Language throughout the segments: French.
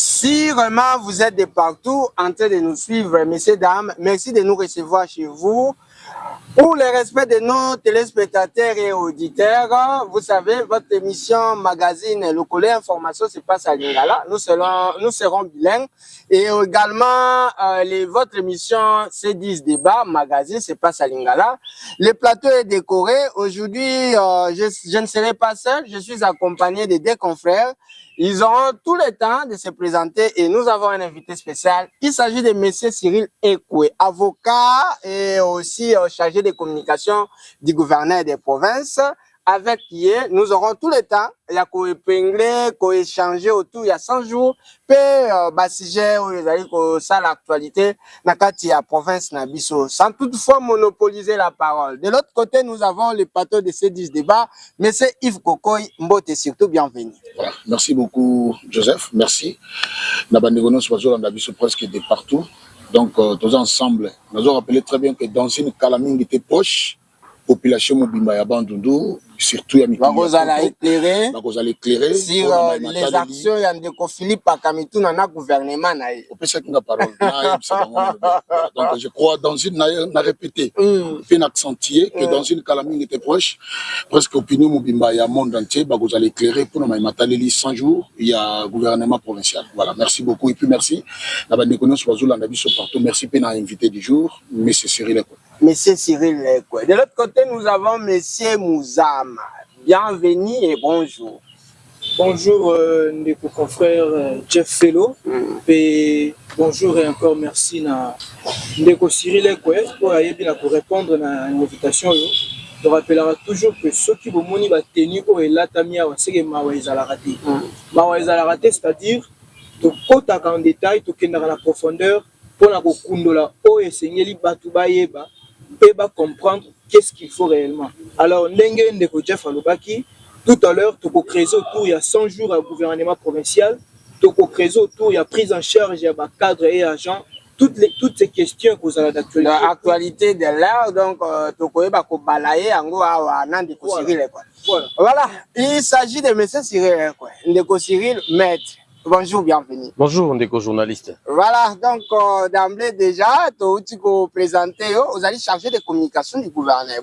Si vraiment vous êtes de partout en train de nous suivre, messieurs, dames, merci de nous recevoir chez vous. Pour le respect de nos téléspectateurs et auditeurs, vous savez, votre émission magazine Le Collet Information se passe à Lingala. Nous serons bilingues. Et également, votre émission C10 Débat magazine se passe à Lingala. Le plateau est décoré. Aujourd'hui, je ne serai pas seul. Je suis accompagné de deux confrères. Ils auront tout le temps de se présenter et nous avons un invité spécial. Il s'agit de M. Cyril Ekwe, avocat et aussi chargé de communication du gouverneur des provinces. Avec qui nous aurons tout le temps, il y a qu'à épingler, qu'à échanger autour, il y a 100 jours, puis sujet où ils allaient ça l'actualité, nakati la province Nabiso, sans toutefois monopoliser la parole. De l'autre côté, nous avons le plateau de ces 10 débats, M. Yves Kokoy Mbote, surtout bienvenue. Voilà. Merci beaucoup, Joseph. Merci. Nabandegonos Wazo Nabiso presque de partout. Donc, tous ensemble, nous avons rappelé très bien que dans une calamine était proche, population mobimba ya Bandundu, surtout ya Mikili. Vous allez éclairer sur les actions de Ndeko Philippe Pakamitou dans le gouvernement. On peut dire la parole. Donc, je crois dans une, n'a répété, puis accentué que dans une calamine était proche, presque opinion mobimba ya monde entier, vous allez éclairer pour nous mataleli 100 jours, il y a gouvernement provincial. Voilà, merci beaucoup et puis merci. Merci pour l'invité du jour, M. Cyril Ekwe. Monsieur Cyril Ekwe. De l'autre côté, nous avons Monsieur Mouzama. Bienvenue et bonjour. Bonjour, mes confrères Jeff Fellow. Et bonjour et encore merci à Ndeko Cyril Ekwe pour répondre à l'invitation. Je rappellerai toujours que ceux qui vont moni va tenir au elatamia c'est que mawaïza la raté. Mawaïza la raté, c'est-à-dire tout côté en détail, tout dans la profondeur pour la kokundola o esengeli batu bayeba et ba comprendre qu'est-ce qu'il faut réellement. Alors ndenge Ndeko Jeff alobaki tout à l'heure, tu peux créer autour, il y a 100 jours à gouvernement provincial, tu peux créer autour, il y a prise en charge, il y a cadre et agent, toutes ces questions que vous avez d'actualité. L'actualité de l'heure, donc, tu peux balayer en gros à Ndeko Cyril. Voilà, il s'agit de M. Cyril, Ndeko Cyril, maître. Bonjour, bienvenue. Bonjour, Ndeko journaliste. Voilà, donc d'emblée déjà, tu peux présenter, vous allez charger de communication du gouverneur.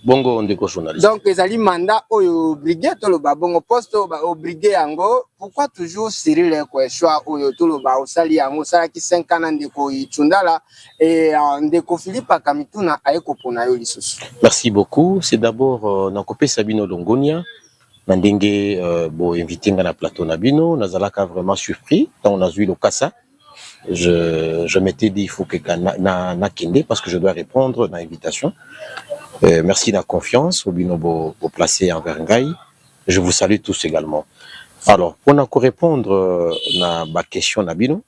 Bongo Ndeko journaliste. Donc, les alliés mandat obligé tout le bongo poste obligé ango. Pourquoi toujours Cyril Ekwe choix tout le bas au sali ango sala qui 5 ans Ndeko Itundala et Ndeko Philippe Akamituna aeko pona yo lisusu. Merci beaucoup. C'est d'abord Nankopé Sabino Longonia. Mandenge bo invité na plateau Nabino, nazalaka vraiment surpris quand on a vu le Kassa. Je m'étais dit il faut que na kende parce que je dois répondre à l'invitation. Merci de la confiance au binobo pour placer en Ngai. Je vous salue tous également. Alors, pour répondre à ma question Nabino,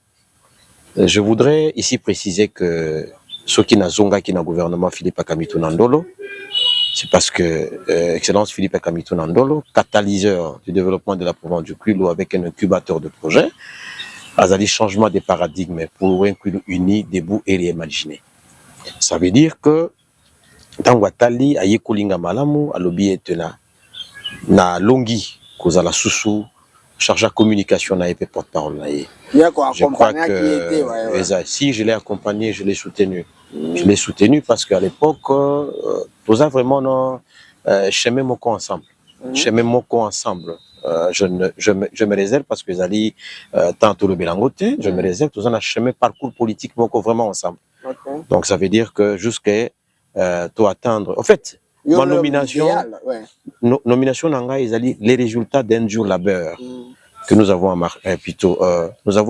je voudrais ici préciser que ceux qui n'a zonga qui n'a gouvernement Philippe Akamitou Nandolo, c'est parce que Excellence Philippe Akamitou Nandolo, catalyseur du développement de la province du Kwilu avec un incubateur de projet, a dit changement de paradigme pour un Kwilu uni, debout et réimaginer. Ça veut dire que dans Watali, aye kolinga malamu, alobi etena na longi, kozala susu, chargé de communication na épée porte-parole na ye. Je crois que si je l'ai accompagné, je l'ai soutenu. Je l'ai soutenu parce qu'à l'époque, nous avons vraiment chemin moko ensemble. Chemin moko ensemble. Je me réserve parce que Zali, tantôt le Bélangote, je me réserve, tous on a chemin parcours politique moko vraiment ensemble. Donc ça veut dire que jusqu'à attendre. En fait, ma nomination, nomination Nanga, les résultats d'un jour labeur que nous avons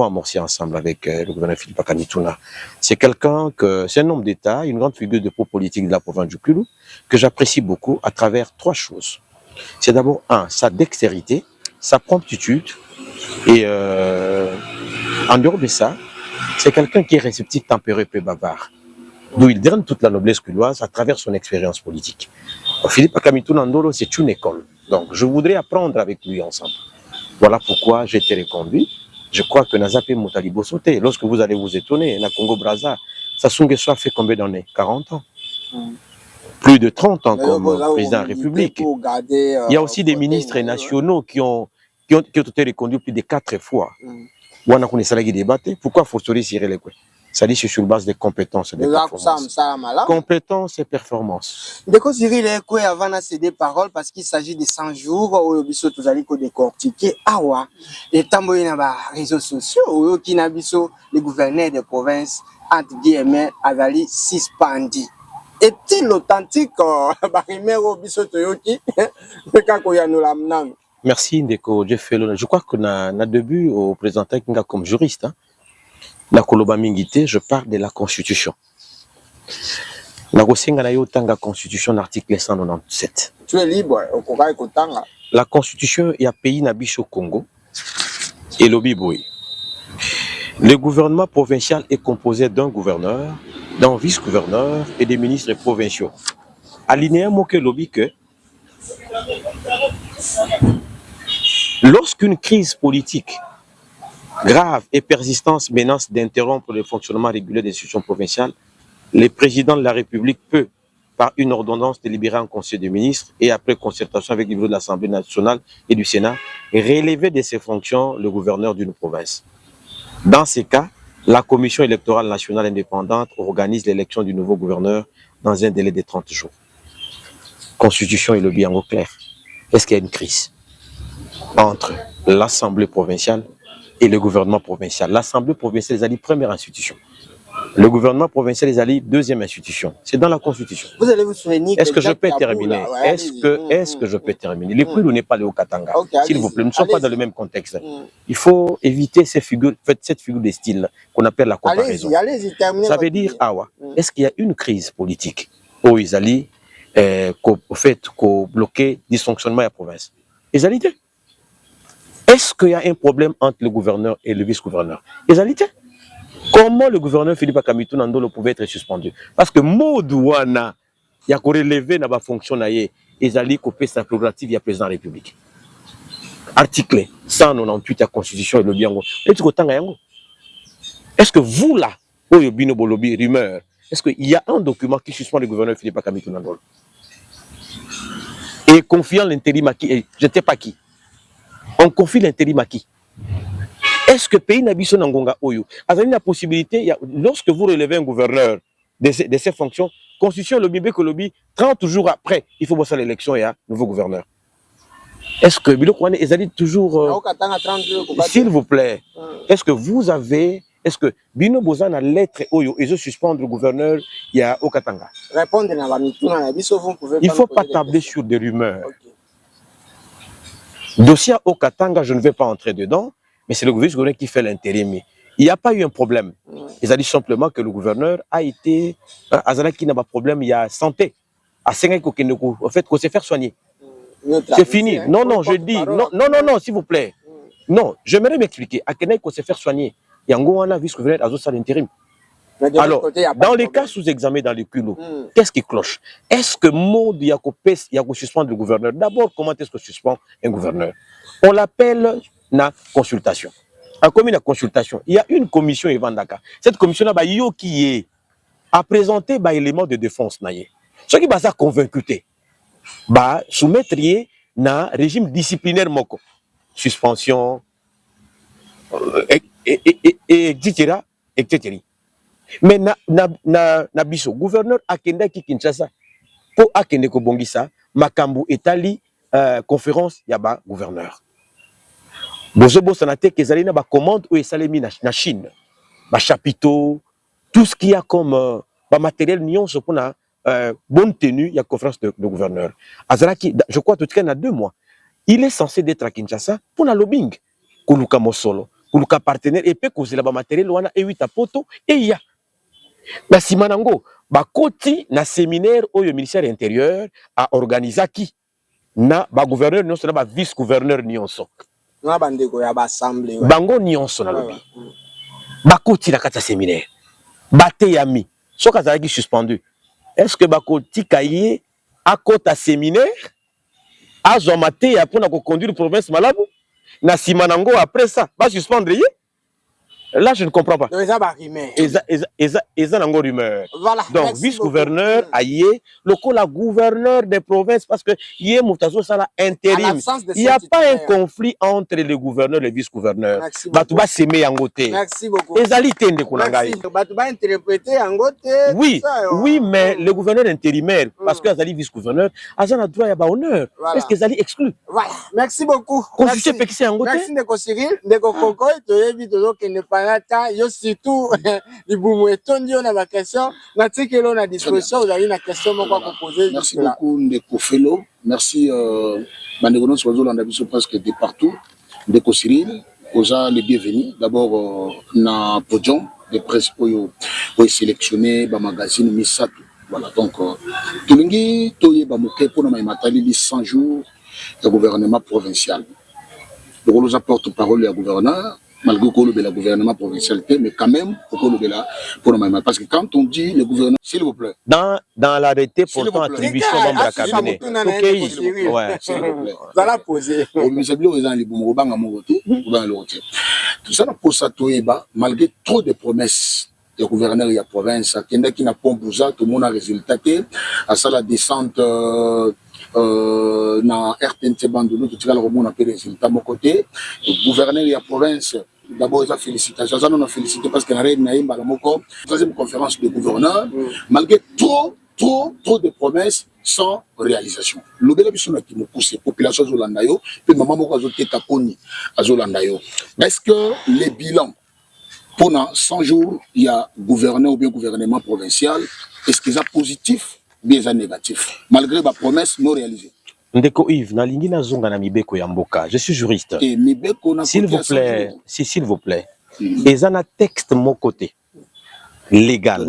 amorcé ensemble avec le gouverneur Philippe Akamituna. C'est quelqu'un que, c'est un homme d'État, une grande figure de pro-politique de la province du Kwilu, que j'apprécie beaucoup à travers 3 choses. C'est d'abord, sa dextérité, sa promptitude, et en dehors de ça, c'est quelqu'un qui est réceptif, tempéré, peu bavard. D'où il draine toute la noblesse kwiloise à travers son expérience politique. Philippe Akamituna Ndolo, c'est une école. Donc, je voudrais apprendre avec lui ensemble. Voilà pourquoi j'ai été reconduit. Je crois que Nazapé Moutalibo sauté. Lorsque vous allez vous étonner, na Congo-Brazza, Sassou Nguesso a fait combien d'années? 40 ans. Plus de 30 ans comme président de la République. Il y a aussi des ministres nationaux qui ont été reconduits plus de 4 fois. wana kuni salagi débatté, pourquoi forcerie Cyril Lekwe? Ça dit c'est sur base des compétences et des performances. Compétences et performances. Ndeko Cyril Lekwe avant de céder parole parce qu'il s'agit de 100 jours où biso tozali ko décortiquer awa et tamboyi na ba réseaux sociaux où qui na biso le gouverneur de province entre guillemets azali suspendu. Est-il authentique barimero biso toyoki kako ya nous lamnam? Merci Ndeko Jeff Fellow. Je crois que na début au présenté comme juriste hein. La koloba mingité, je parle de la constitution. La constitution article 197. Tu es libre au Kogai Kotanga. La constitution il y a pays nabicho Congo et l'Obiboui. Le gouvernement provincial est composé d'un gouverneur, d'un vice-gouverneur et des ministres provinciaux. Alinéa moke lobby que lorsqu'une crise politique grave et persistante menace d'interrompre le fonctionnement régulier des institutions provinciales, le président de la République peut, par une ordonnance délibérée en Conseil des ministres et après concertation avec le bureau de l'Assemblée nationale et du Sénat, relever de ses fonctions le gouverneur d'une province. Dans ces cas, la Commission électorale nationale indépendante organise l'élection du nouveau gouverneur dans un délai de 30 jours. Constitution et le bien au clair. Est-ce qu'il y a une crise entre l'Assemblée provinciale et le gouvernement provincial? L'Assemblée provinciale est la première institution. Le gouvernement provincial est la deuxième institution. C'est dans la Constitution. Vous allez vous souvenir. Est-ce que je peux terminer? Est-ce que je peux terminer? Le Kwilu n'est pas le Haut-Katanga. S'il vous plaît, nous ne sommes pas dans le même contexte. Il faut éviter cette figure de style qu'on appelle la comparaison. Ça veut dire, est-ce qu'il y a une crise politique où ils allaient bloquer le dysfonctionnement de la province? Ils allaient. Est-ce qu'il y a un problème entre le gouverneur et le vice-gouverneur? Ils allaient. Comment le gouverneur Philippe Akamitou Nandolo pouvait être suspendu? Parce que Modouana, il y a qu'on relevé dans la fonction, ils allaient couper sa prérogative, il y a président de la République. Article 198 de la Constitution et le Biango. Est-ce que vous là, Oyobino Bolobi, rumeur, est-ce qu'il y a un document qui suspend le gouverneur Philippe Akamitou Nandolo? Et confiant l'intérim à qui? Je ne sais pas qui. On confie l'intérim à qui? Est-ce que le pays n'a pas Nangonga Oyo a la possibilité, lorsque vous relevez un gouverneur de ses fonctions, Constitution le bébé que lobby, 30 jours après, il faut bosser l'élection et un nouveau gouverneur. Est-ce que Bilo Kouane est toujours. S'il vous plaît, est-ce que vous avez. Est-ce que Bino Bozan a lettre Oyo et je suspendre le gouverneur, il y a au Katanga? Répondre à la vous pouvez. Il ne faut pas tabler sur des rumeurs. Dossier au Katanga, je ne vais pas entrer dedans. Mais c'est le gouverneur qui fait l'intérim. Il n'y a pas eu un problème. Ils ont dit simplement que le gouverneur a été... Azala qui n'a pas de problème, il y a santé. À Sénégal, en fait, qu'on s'est fait soigner. C'est fini. Non, non, je dis... Non, s'il vous plaît. Non, j'aimerais m'expliquer. À Sénégal, qu'on s'est fait soigner. Il y a un gouverneur vice-gouverneur à Zosa l'intérim. Alors, dans les cas sous-examen dans les culots, qu'est-ce qui cloche? Est-ce que Maud Yakopes, il y a suspendre le gouverneur? D'abord, comment est-ce que suspend un gouverneur? On l'appelle... na consultation. A commis la consultation, il y a une commission Evandaka. Cette commission là yo qui est a présenté ba élément de défense naie. Ce qui va convaincu ba soumettre na régime disciplinaire moko. Suspension etc. Mais na biso gouverneur akenda ki Kinshasa po akende ko bongisa makambu etali conférence ya ba gouverneur. Bozobo sanate kezali na ba commande ou esalemi na Chine, ba chapiteau, tout ce qu'il y a comme ba matériel nyonso pour na bonne tenue, il y a conférence de gouverneur. Azalaki, je crois tout cas na 2 mois. Il est censé d'être à Kinshasa pour na lobbying, kuluka mosolo, kuluka partenaire et pe kozela ba matériel wana e 8 poto et il y a ba simanango ba koti na séminaire au ministère intérieur a organisaki na ba gouverneur nyonso na ba vice gouverneur nyonso. Bango nyonso na lobi bakoti na kata séminaire bate yami soka azalaki suspendu. Est-ce que bakoti kaye akota séminaire azwa mateya pour na conduire province malabu na simanango après ça ba suspendre ye? Là, je ne comprends pas. Donc, ça va rimer. Ils ont encore rumeur. Voilà. Donc, vice-gouverneur, aïe, le gouverneur des provinces, parce que il intérim. Il n'y a pas un conflit entre les gouverneurs et les vice-gouverneurs. Merci beaucoup. Oui, oui, mais le gouverneur intérimaire, parce que les vice-gouverneurs, ils ont droit à l'honneur. Est-ce qu'ils allaient exclus? Voilà. Merci beaucoup. Merci Ndeko Cyril, Ndeko Koko, surtout, on a la question, on a disposition, vous avez une question à poser. Merci beaucoup, Ndeko Felo. Merci, Bandégonon, presque de partout. Ndeko Cyril, vous avez les bienvenus. D'abord, na podium de presse pour sélectionner le magazine Misato. Voilà, donc, tout le monde, tout le monde, pour nous, 100 jours de gouvernement provincial. Pour nous apporter parole au gouverneur, malgré que le gouvernement provincial, mais quand même, pour nous, parce que quand on dit le gouvernement, s'il vous plaît. Dans l'arrêté portant attribution membre à cabinet. S'il vous plaît. Ça l'a posé. Tout ça, pour ça, malgré trop de promesses, le gouverneur de la province, qui n'a pas bousé, tout le monde a résultaté, à ça la descente dans RTNT Bandolo, tout le monde a fait résultat de mon côté. Le gouverneur de la province, d'abord, il a félicité. On a félicité parce qu'il y a une troisième conférence de gouverneur, malgré trop de promesses sans réalisation. Le gars qui m'a poussé, population Zolandayo, puis maman m'a ajouté Takoni à Zolandayo. Est-ce que les bilans pendant 100 jours, il y a gouverneur ou bien gouvernement provincial, est-ce qu'ils sont positifs ou bien négatifs, malgré ma promesse non réalisée? Ndeko Yves, na lingi na zonga na mibeko ya mboka. Je suis juriste. S'il vous plaît, ils ont un texte mon côté légal.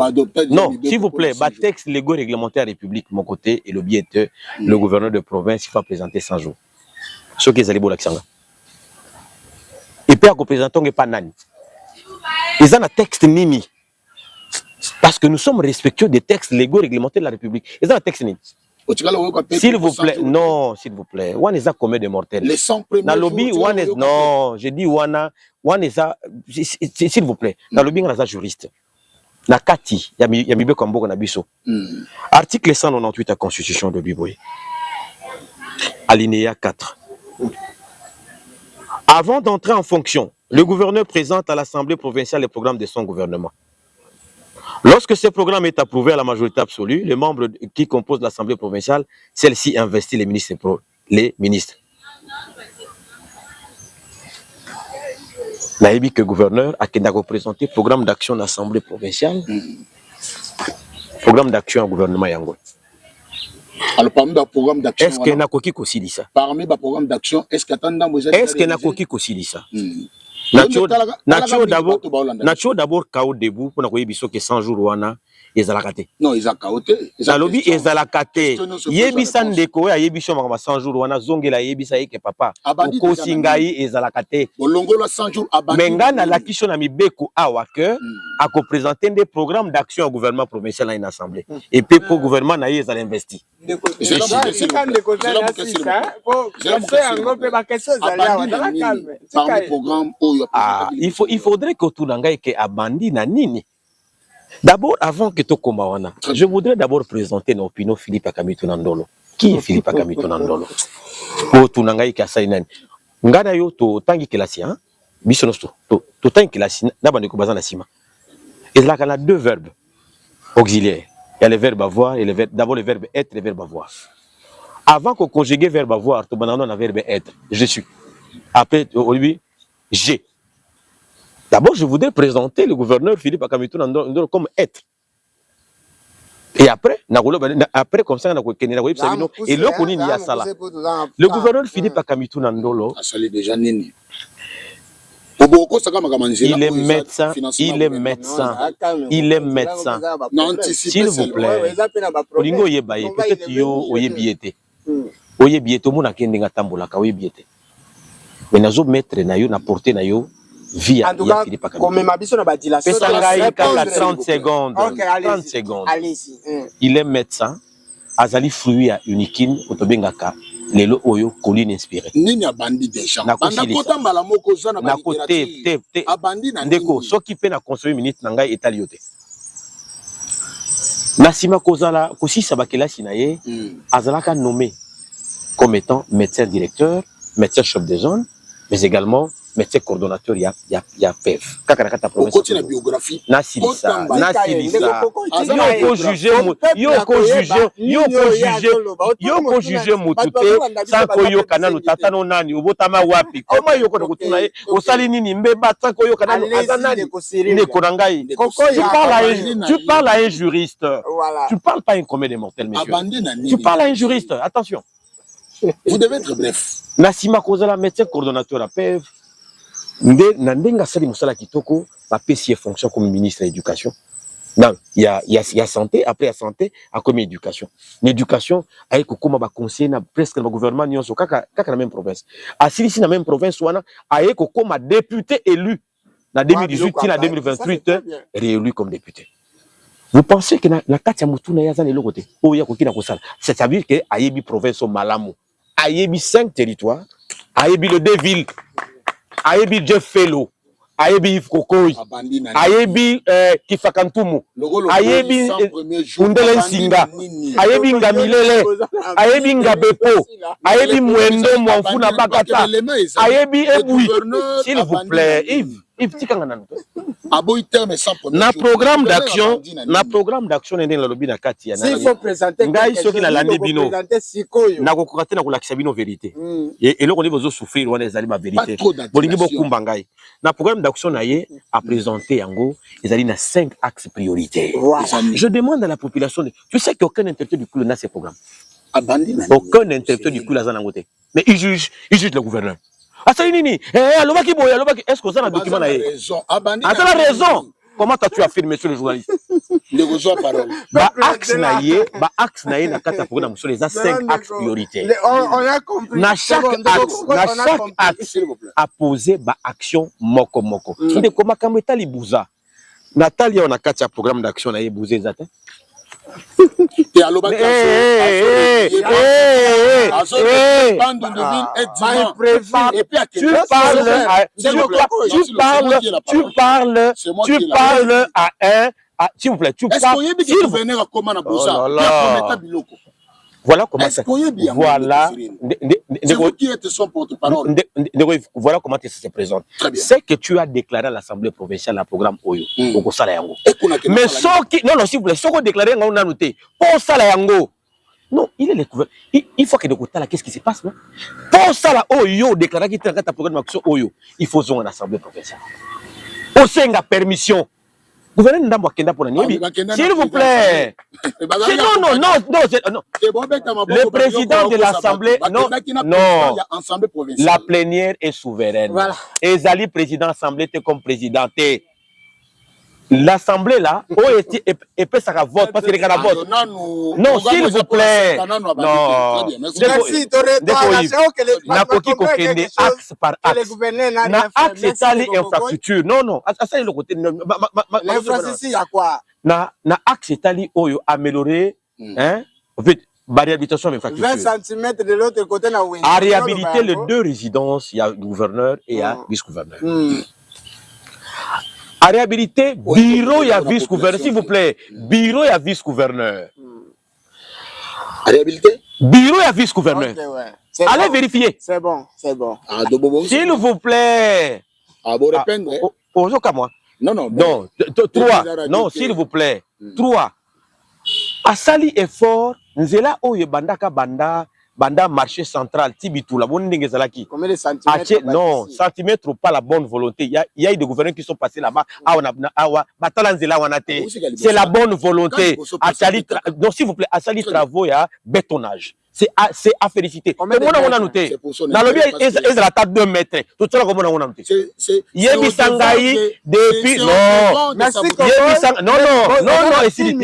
Non, s'il vous plaît, texte légal réglementaire République mon côté et le biais de le gouverneur de province il va présenter 100 jours. Ce qui est allé Bolaksanga. Et puis à représenter pas nani. Ils ont un texte nini. Parce que nous sommes respectueux des textes légaux réglementaires de la République. Ils ont un texte nini. S'il vous plaît, non, s'il vous plaît. One is a commun de mortels. Les 100 premiers jours. Lobby, one is, non, j'ai dit one is a, s'il vous plaît. Dans le lobby, on a un juriste. Na kati, il y a mis comme beaucoup nabiso. Article 198 de la Constitution de Biboye. Alinéa 4. Avant d'entrer en fonction, le gouverneur présente à l'Assemblée provinciale les programmes de son gouvernement. Lorsque ce programme est approuvé à la majorité absolue, les membres qui composent l'Assemblée provinciale, celle-ci investit les ministres. Naïbi que le gouverneur a représenté le programme d'action de l'Assemblée provinciale, programme d'action au gouvernement Yango. Alors, parmi le programme d'action, est-ce qu'il y a Koki Kosili ça? Parmi le programme d'action, est-ce qu'il y a Koki Kosili ça? Nacho d'abord KO debout pour nous dire que 100 jours wana ezalakate. Non, ils ont kaoté. Nalobi ezalakate. Yebisa ndeko ya yebisho makama 100 jours wana zongela yebisa yeke papa. Ko singai ezalakate. Bolongola 100 jours abandi. Menga na lakisho na mibeko awa que a ko présenter des programmes d'action au gouvernement provincial à une assemblée. Et puis pour gouvernement na yeza l'investi. C'est il faudrait que tout n'angaye que abandi na nini. D'abord, avant que tu commences, je voudrais d'abord présenter nos opinions Philippe Akamitu Nandolo. Qui est Philippe Akamitu Nandolo? Pour tout n'angaye que ça inane. Ngana yo to tangi kelasi hein? Bisonosto to tangi kelasi na bande ko bazana sima. Et là, il y a deux verbes auxiliaires. Il y a le verbe avoir et d'abord le verbe être et le verbe avoir. Avant qu'on conjugue le verbe avoir, on a le verbe être. Je suis. Après, au début, j'ai. D'abord, je voudrais présenter le gouverneur Philippe Akamitu Nandolo comme être. Et après, comme ça, et le gouverneur Philippe Akamitu Nandolo, il est médecin. S'il vous plaît, peut-être yo oyebiete. Oyebiete mo na kende ngatambola ka oyebiete. Mais nazo mettre na yo na porter na yo via Philippe Akamitu. Comme ma biso na badilation. 30 secondes. 30 secondes. Allez-y. Il est médecin. Azali fruit à unikin otobengaka lelo oyo colline inspiré nini abandi déjà banda kota mbala moko za na te abandi na ndeko soki pe na conseiller ministre na ngai etali yo te na nsima kozala kosisa bakelasi na ye azalaka nommé comme étant médecin directeur, médecin chef de zone, mais également médecin coordonnateur ya PEV. Kaka nakata province. Au na biographie. Na silisa. Yo ko juger mutute sans ko yo kananu tata no nani obotama wapi. Comment yo ko kutuna ye osali nini mbeba sans ko yo kananu azanani ne konangai. Tu parles à un juriste. Tu parles pas à un commun des mortels monsieur. Tu parles à un juriste. Attention. Vous devez être bref. Nasima Kozala, médecin coordonnateur à PEV, Nandenga Sali Moussala Kitoko, a PCF fonction comme ministre de l'Éducation. Non, il y a santé, après il y a santé, à comme éducation. L'éducation, avec comment va conseiller presque le gouvernement, n'y a pas la même province. À Sili, la même province, avec comment député élu, en 2018, en 2028, réélu comme député. Vous pensez que la Katia Moutouna Yazan est le côté? Oh, il y a quoi c'est-à-dire que Ayebi province au Malamu. Ayebi 5 territoires, Ayebi le 2 villes, Ayebi Jeff Fellow, Ayebi Yves Kokoy, Ayebi Kifakantumu, Ayebi Undelen Singa, Ayebi Ngamilele, Ayebi Ngabepo, Ayebi Mwendo Mwanfuna Bakata, Ayebi Eboui. S'il vous plaît, Yves Tikangana. Na programme d'action, n'est la lobby na Katia. S'il faut présenter na kokate na kolakisa bino vérité. Et là on est besoin souffrir on est allé ma vérité. Bolingi beaucoup bangai. Na programme d'action na ye a présenté yango, ils allaient na 5 axes prioritaires. Je demande à la population, tu sais qu'aucun interprète du culte n'a ces programmes. Aucun interprète du culte n'a zangoté. Mais il juge le gouverneur. Ah ça nini est-ce que ça a un document là? Ah ça a raison. Comment tu affirmes monsieur le journaliste? Axe naie na kata pour na les 5 axes prioritaires. On a compris. Na chaque axe a posé ba action moko. Inde koma kameta libuza. Natalia on a kata programme d'action naie bouzé zata. Et à l'obacasio, s'il vous plaît, tu parles. Voilà comment ça. Voilà. C'est vous qui êtes son porte-parole. Voilà comment ça se présente. C'est que tu as déclaré à l'Assemblée provinciale le programme Oyo. Mais non, s'il vous plaît, ce qu'on a déclaré, on a noté. Pour ça, non, il est le gouvernement. Il faut que nous écoutions qu'est-ce qui se passe. Pour ça, Oyo, déclaré qu'il y a un programme Oyo, il faut une Assemblée provinciale. Au sein de la permission. Gouverneur Ndambo Kenda pour s'il vous plaît. Non. Le président de l'Assemblée, non. La plénière est souveraine. Voilà. Et Zali, président de l'Assemblée, était comme présidenté. L'Assemblée là, et peut ça vote parce qu'il y a un vote. Non, s'il vous plaît. Non. Merci. Nakoki kokende axe par axe. Na axe étalé infrastructure. Non. Ça le côté. L'infrastructure, il y a quoi? Na axe étalé oyo améliorer, hein? En fait, réhabilitation de l'infrastructure. 20 cm de l'autre côté na oui. À réhabiliter les 2 résidences, il y a le gouverneur et il y a le vice-gouverneur. À réhabiliter, bureau et vice-gouverneur, s'il vous plaît. Bureau et vice-gouverneur. À réhabiliter? Bureau et vice-gouverneur. Okay, ouais. Allez vérifier. C'est bon. S'il vous plaît. Ah, bon, répondre. Moi. Non. 3. Non, s'il vous plaît. 3. À Sali effort, nous là où il bandaka banda marché central Tibitoula bonne zalaki. Combien de centimètres? Non, centimètres pas la bonne volonté. Il y a des gouverneurs qui sont passés là-bas. C'est la bonne volonté. Donc s'il vous plaît, à Sali travaux il y a bétonnage. C'est à féliciter. Comment on a noté? Dans le bien, ils la table 2 mètres. Tout ça, comment on a noté? Yebi Sangaï depuis non. Non, et s'il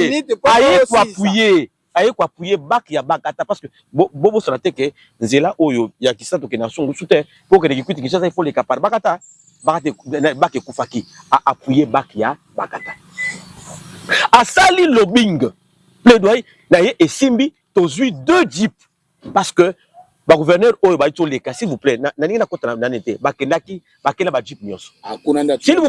aye ko appuyer bac ya bakata parce que bobo sur la tête que nzela oyo ya kisato ke na songo soutien pour que les équipes qui ça il faut les capar bakata bac kufaki a appuyer bac ya bakata a sali lobbying plaidoyer na ye esimbi tozui 2 jeeps parce que ba gouverneur oyo ba toleka s'il vous plaît na ninga kota na nete ba kendaki ba kela ba jeep nyonso s'il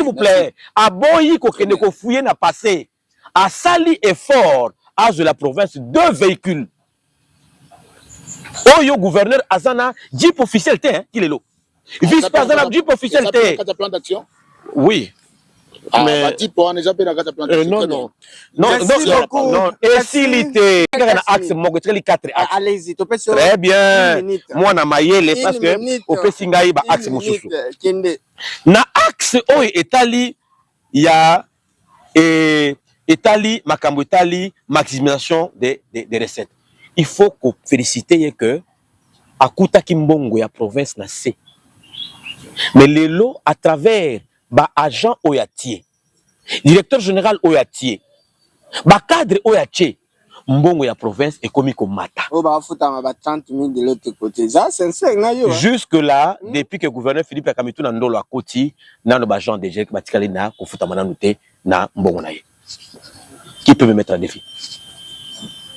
vous plaît aboyi ko kende ko fouiller na passé a sali effort à de la province 2 véhicules oyo gouverneur azana jeep officiel te hein qu'il est lo vice président jeep officiel te plan d'action oui. Mais non. Et s'il était axe moko 4 axes. Allez-y, très bien. Moi na mayele parce que au pesingai ba axe mususu. Na axe oyo etali ya etali makambo etali maximisation des recettes. Il faut qu'on féliciter que akuta kimbongo ya province na C. Mais lelo à travers ba agent oyatier directeur général oyatier ba cadre oyatier mbongo ya province et komi komata ba futa ma ba 30 000 de l'autre côté ça c'est na yo jusque là depuis que gouverneur Philippe Akamitu na ndolo akoti na no ba agent DG batikali na ko futa mananu te na mbongo na ye qui peut me mettre en défi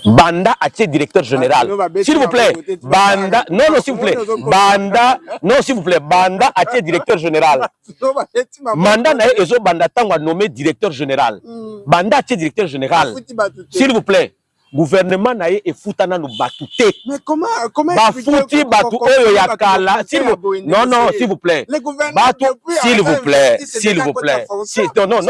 Banda atie directeur général. S'il vous plaît, Banda, non, s'il vous plaît, Banda, non, s'il vous plaît, Banda atie directeur général. Manda na ezo Banda tangwa nommé directeur général. Banda atie directeur général. S'il vous plaît, gouvernement na e futana no batute. Mais comment ba futi batu oyo yakala. Non, s'il vous plaît. Batu, s'il vous plaît, non,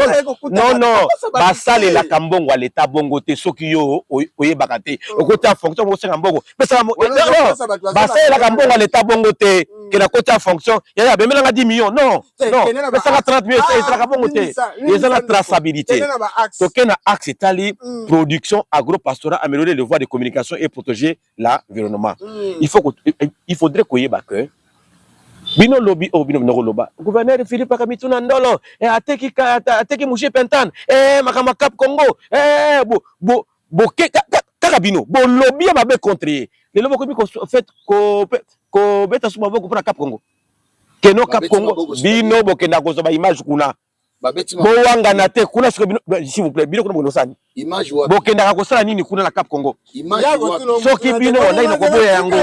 basale la kambongo à l'état bongo te soki yo oye bakate. Okota fonction mo senga mbongo. Non, basale la kambongo à l'état bongo te que la côté fonction. Ya bemela nga 10 millions. Non, mais ça 30 millions c'est la kambongo te. Il y a la traçabilité. Donc na axe tali production agro-pastorale, améliorer les voies de communication et protéger l'environnement. Il faudrait qu'on y ait que bino lobby au bino loba gouverneur Philippe Akamitu na ndolo ateki mouché pentan makama Cap Congo bo kaka bino bo lobby ma be contre les lobo ko fait ko beta suma boko pour Cap Congo keno Cap Congo bino bo kenda ko ba image kuna Boanga na te kuna s'il vous plaît bino kuna bonosani image wa bokenda ko sala nini kuna na Cap Congo soki bino ondai na koboya yango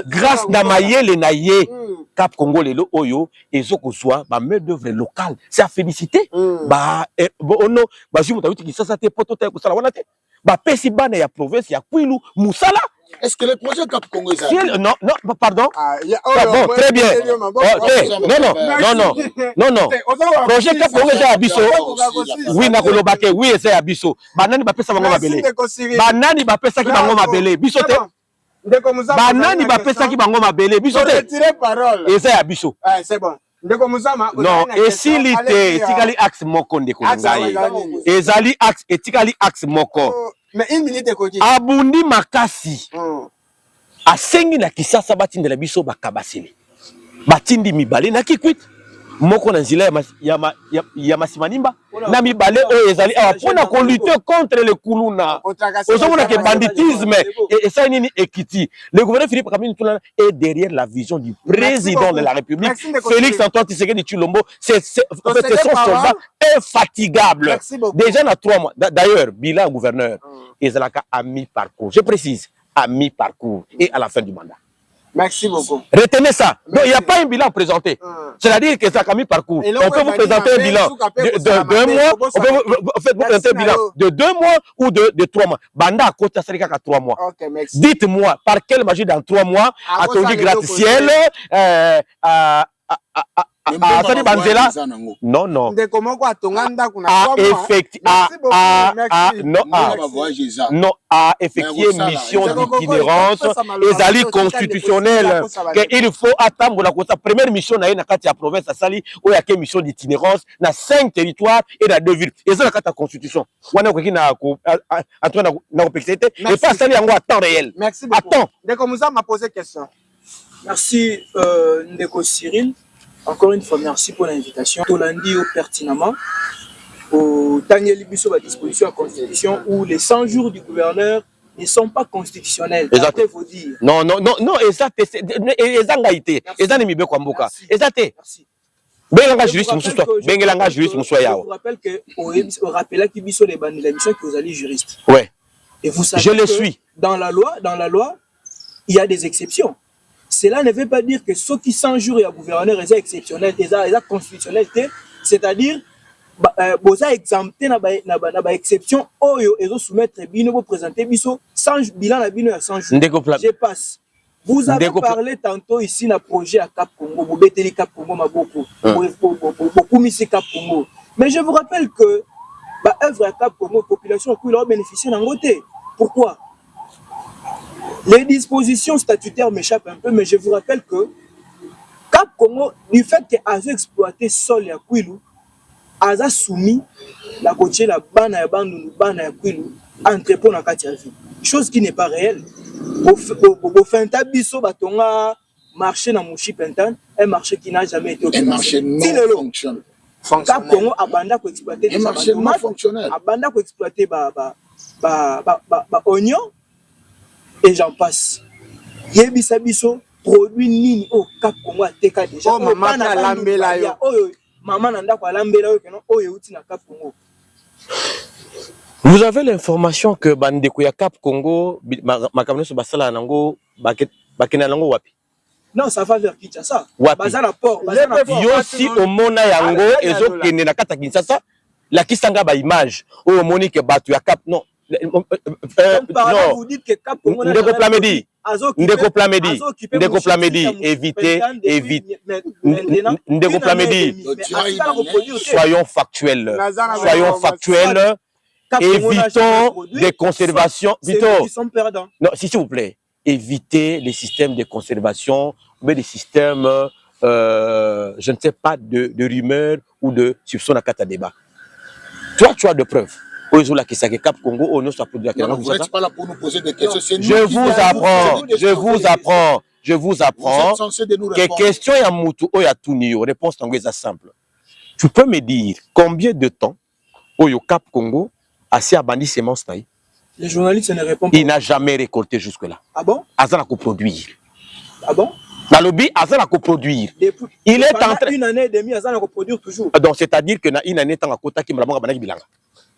grâce na mayele na ye Cap Congo lelo oyo ezoko zwa ba main d'œuvre locale c'est à féliciter ba ono ba jimu tawiti kisasa te poto te ko sala wana te ba pesi bana ya province ya Kwilu musala. Est-ce que le projet Cap Congo est non, pardon. Bon, très bien. Non. Projet Cap Congo est à Bisso. Oui, na kolobake, oui, c'est à Bisso. Banani ba pesa bango mabele. Banani ba pesa ki bango mabele. Bisso te. Banani ba pesa ki bango mabele. Bisso te. Retirer parole. Et c'est à Bisso. C'est bon. Non, et s'il était etikali axe moko ndeko ngai. Ezali axe etikali axe moko. Mais une minute écoutez. Abundi makasi. Asengi na kisasa batindi la biso bakabasili. Batindi mibale na kikwit. Moko na nzila ya masimanimba na mibale oyo ezali pona ko lutter contre le kuluna. Ozomona ke banditisme et ça nini ekiti. Le gouverneur Philippe Akamitu est derrière la vision du président de la République Félix Antoine Tshisekedi Tshilombo. C'est son soldat infatigable. Déjà na 3 mois. D'ailleurs, bilan gouverneur ezalaka à mi-parcours. Je précise, à mi-parcours et à la fin du mandat. Merci beaucoup. Retenez ça. Donc, il n'y a pas un bilan présenté. C'est-à-dire que ça a mi-parcours. On peut vous présenter un bilan de 2 mois. On peut vous présenter un bilan de 2 mois ou de 3 mois. Banda à côté, ça à 3 mois. Dites-moi, par quelle magie dans 3 mois, à Tongi gratte-ciel, Banzela, non. Non, à effectuer mission d'itinérance et ali constitutionnelle. Il faut attendre la première mission dans la province à Sali où il y a une mission d'itinérance dans 5 territoires et dans 2 villes. Et ça la constitution. On a et pas Sali en temps réel. Merci beaucoup. Attends. Ndeko Musa m'a posé question. Merci Ndeko Cyril. Encore une fois, merci pour l'invitation. Tolandi pertinemment au Daniel Bisso à disposition à la Constitution où les 100 jours du gouverneur ne sont pas constitutionnels. Exact. Vous dire. Non, exact. Exact. Benga juriste mususu. Benga juriste mususu yao. Je vous rappelle que au rappel qui Bisso les bandits la mission que vous allez juriste. Ouais. Et vous savez je le suis. Dans la loi, il y a des exceptions. Cela ne veut pas dire que ceux qui 100 jours à gouverneur est exceptionnel, est constitutionnel, c'est-à-dire vous avez exempté na exception oyo et soumettre bino vous présenter biso sans bilan la bino à 100 jours. Je passe. Vous avez parlé tantôt ici na projet à Cap Congo, vous beteli Cap Congo maboko, beaucoup mis Cap Congo. Mais je vous rappelle que œuvre à Cap Congo, population qui leur bénéficier d'un côté. Pourquoi? Les dispositions statutaires m'échappent un peu, mais je vous rappelle que Cap Congo, du fait qu'il a exploité sol et Kwilu, a soumis la côté la bana ya bandu bana ya Kwilu entrepôt na kati ya vie. Chose qui n'est pas réelle. Au fenta biso batonga marché na Mouchi Pentan, un marché qui n'a jamais été un marché non fonctionnel. Cap Congo abanda ko exploiter un marché non fonctionnel. Abanda ko exploiter oignon et j'en passe. Yebisa biso produit nini au Cap Congo a teka déjà. Oh maman na lambela yo. Maman nanda ko lambela yo kenon oyo uti na Cap Congo. Vous avez l'information que bandeko ya Cap Congo makamno so basala nango bakena nango wapi? Non, ça va vers Kinshasa. Bazana port, yo si omona yango ezokende na kata Kinshasa la kisanga ba image o moni que batu ya Cap non non, vous dites que Cap Congo Ndeko Plamedi, évitez, Ndeko Plamedi, soyons factuels, évitons des conservations, non, s'il vous plaît, évitez les systèmes de conservation, mais des systèmes, je ne sais pas, de rumeurs ou de soupçons à kata débat. Toi, tu as de preuves. Vous n'êtes pas là pour nous poser des questions. Je vous apprends que question ya mutu o ya tunio, réponse tango simple. Tu peux me dire combien de temps au Cap Congo a si abandi semence taille? Les journalistes ne répondent pas. Il n'a jamais récolté jusque-là. Ah bon? Azana coproduire. Ah bon? Dans le lobby, Azana coproduire. Il est en train. Une année et demie, Azana coproduire toujours. Donc c'est-à-dire que na une année tant à kota qui m'a banaki bilanga.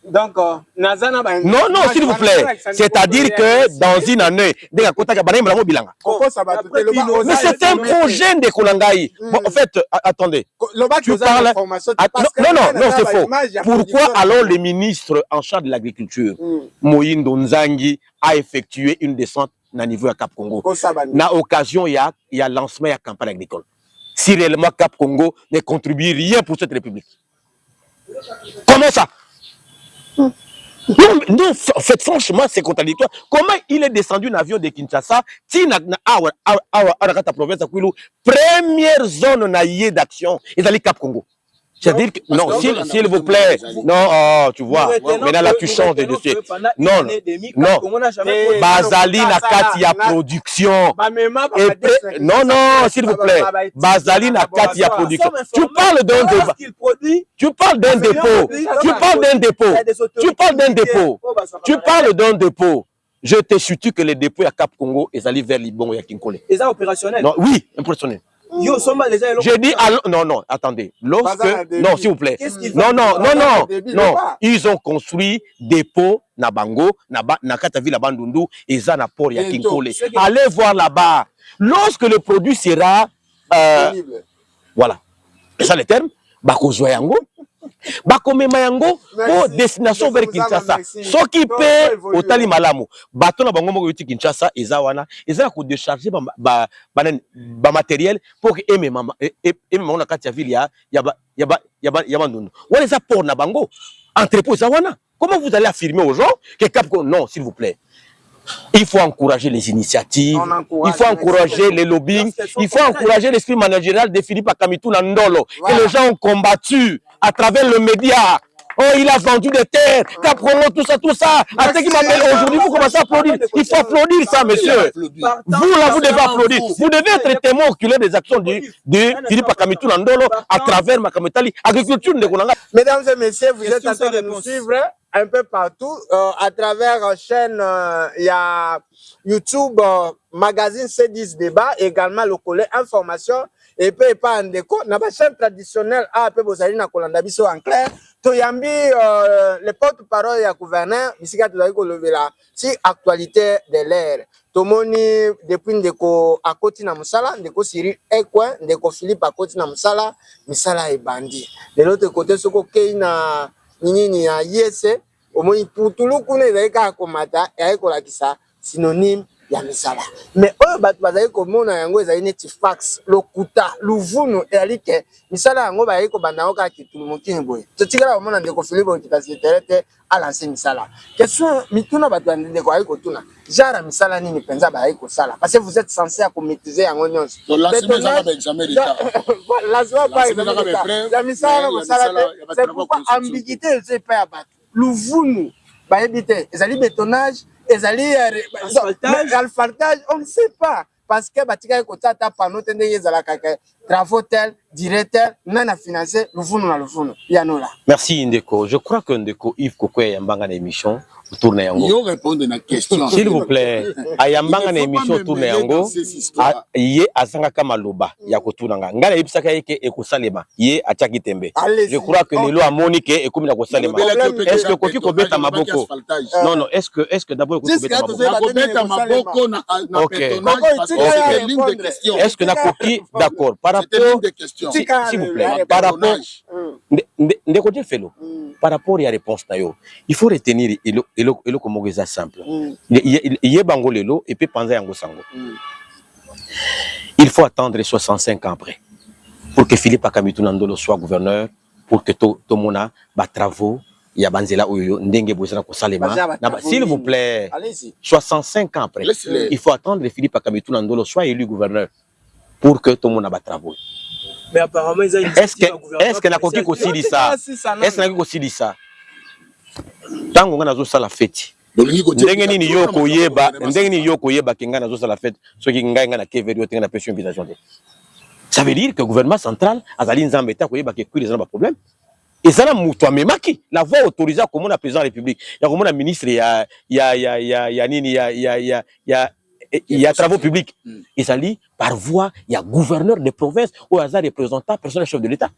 Donc, non, s'il vous plaît. C'est-à-dire que dans une année, mais c'est un projet de Kolangaï. Bon, en fait, attendez. Tu parles. Non, c'est faux. Pourquoi alors le ministre en charge de l'agriculture, Moïse Nzangi, a effectué une descente à niveau à Cap Congo? Na occasion, il y a lancement de la campagne agricole. Si réellement Cap Congo ne contribue rien pour cette république. Comment ça? Non, en fait, franchement, c'est contradictoire. Comment il est descendu un avion de Kinshasa, première zone d'action, ils allaient Cap Congo. C'est-à-dire que, non, s'il vous plaît, non, tu vois, maintenant là, tu changes de dossier. Non, Bazali na Katia production. Non, s'il vous plaît, Bazali na Katia production. Tu parles d'un débat. Tu parles d'un dépôt. Je te situe que les dépôts à Cap Congo, ils allaient vers Libongo et Kinkole. Ils sont opérationnels? Non, oui, impressionnel. Je dis alors, non, attendez. Non, s'il vous plaît. Non. Ils ont construit dépôt na Bango, na Katavi la Bandundu et Zana Port ya Kinkole. Allez voir là-bas. Lorsque le produit sera voilà. C'est ça le terme. Bako Zoyango. Bako Memayango pour destination vers Kinshasa. Ce qui paie au Tali Malamu. Bato na bango moko Kinshasa ezawana, ezala ko décharger ba matériel pour que maman na kati ya ville ya Bandundu. Wala za port na bango entrepôt ezawana. Comment vous allez affirmer aux gens que Capcom non, s'il vous plaît. Il faut encourager les initiatives, il faut encourager les lobbying, il faut encourager l'esprit managérial de Philippe Akamitou Nandolo, que les gens ont combattu à travers le média. Oh, il a vendu des terres, Caprono, tout ça. À ceux qui m'appellent aujourd'hui, vous commencez à applaudir. Il faut applaudir ça, monsieur. Vous, là, vous devez applaudir. Vous devez être témoin oculaire des actions de Philippe Akamitou Nandolo à travers Makametali, agriculture de Konanga. Mesdames et messieurs, vous êtes en train de nous suivre un peu partout à travers chaîne, il y a YouTube, magazine C10 Débat, également le collet information et puis pas en déco. N'a pas chaîne traditionnelle à peu près na Kolanda biso en clair. Toyambi le porte-parole du gouverneur ici quand tu as lever la si actualité de l'air. tomoni depuis ndeko akoti na musala ndeko Cyril Ekwe ndeko Philippe akoti na musala misala ebandi de l'autre côté soko kei na nini ya yese omoni putulu kuna ezali kaka komata ezali kolakisa synonyme ya misala mais oyo bato bazali komona yango ezali neti fax lokuta luvunu ezali ke misala yango bazali kobanda yango kaka kitulu mokini boye totikala komona ndeko Philippe okitasetere te alanse misala question mituna bato ya ndeko bazali kotuna genre misala nini mpenza bazali kosala parce que vous êtes censé maîtriser yango nyonso la misala kosala te c'est pourquoi ambiguïté eza epai ya bato luvunu bayebi te ezali bétonnage ezali alphaltage on ne sait pas parce que batika ko tata panneau tende ezala kaka travaux tel directeur nana financé luvunu na luvunu yanola. Merci Ndeko. Je crois que Ndeko Yves Kokwe yambanga na émission tourne yango. Yo répondre na question. S'il vous plaît, ayambanga na émission tourne yango. Ye azanga kama loba ya kotunanga. Ngala yebisaka yeke ekosalema. Ye achaki tembe. Je crois que lelo amonike ekomi na kosalema. Est-ce que koki kobeta maboko? Non non, est-ce que d'abord koki kobeta maboko na pétonnage parce que c'est une ligne de questions. Est-ce que na koki d'accord par rapport s'il vous plaît par rapport Ndeko Felo par rapport à la réponse nayo il faut retenir elo comme ça simple il bango lelo et puis penser yango sango il faut attendre 65 ans après pour que Philippe Akamitu Nandolo soit gouverneur pour que to mona ba travaux ya banzela oyo ndenge bozana ko salema s'il vous plaît 65 ans après il faut attendre Philippe Akamitu Nandolo soit élu gouverneur pour que to mona ba travaux. Mais apparemment, ils ont une est-ce que na koki ko silisa est-ce que na koki ko silisa tango ngana zo sala fête ndenge nini yoko yeba kinga na zo sala fête soki ngai ngana keveri yo tenga na pension invitation de ça veut dire que le gouvernement central azali nzambe ta ko yeba ke kwili zana ba problème et ça na muto amemaki la voix autorisée comme on a président de la République ya comme on ministre ya nini il y a travaux publics. Et ça lit par voie, il y a gouverneur de province ou hasard représentant, personnel chef de l'État.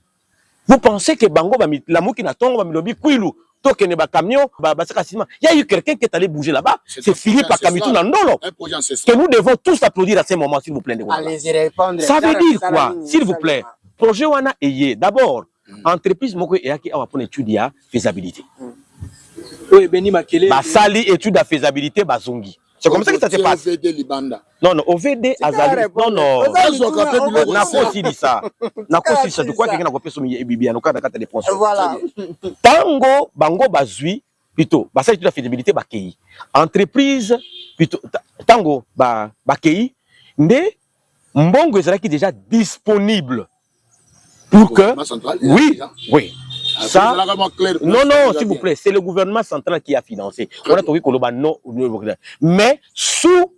Vous pensez que Bango va la mouki na tongo va milobi kuilu toke ne ba camion ba il y a eu quelqu'un qui est allé bouger là-bas, c'est Philippe Akamitu Nandolo. Que nous devons tous applaudir à ce moment s'il vous plaît. Allez-y répondre. Ça veut dire quoi s'il vous plaît? Projet wana eye d'abord entreprise moko eyaki awa pour étude ya faisabilité. Oui, Beni Makele. Ba sali étude à faisabilité bazongi. C'est comme ça que ça se passe. Non, non, OVD Azali. Non, non. N'a pas aussi dit ça. N'a pas aussi dit ça. Je crois que quelqu'un a copié son bibiano quand il a des pensions. Voilà. Tango, Bango, Bazui, plutôt, ça c'est la faisabilité, Bakei. Entreprise, plutôt, Tango, Bakei, mais Mbongo est déjà disponible pour que. Oui, oui. Ça, non, non, s'il vous plaît, c'est le gouvernement central qui a financé. On a trouvé que non, mais sous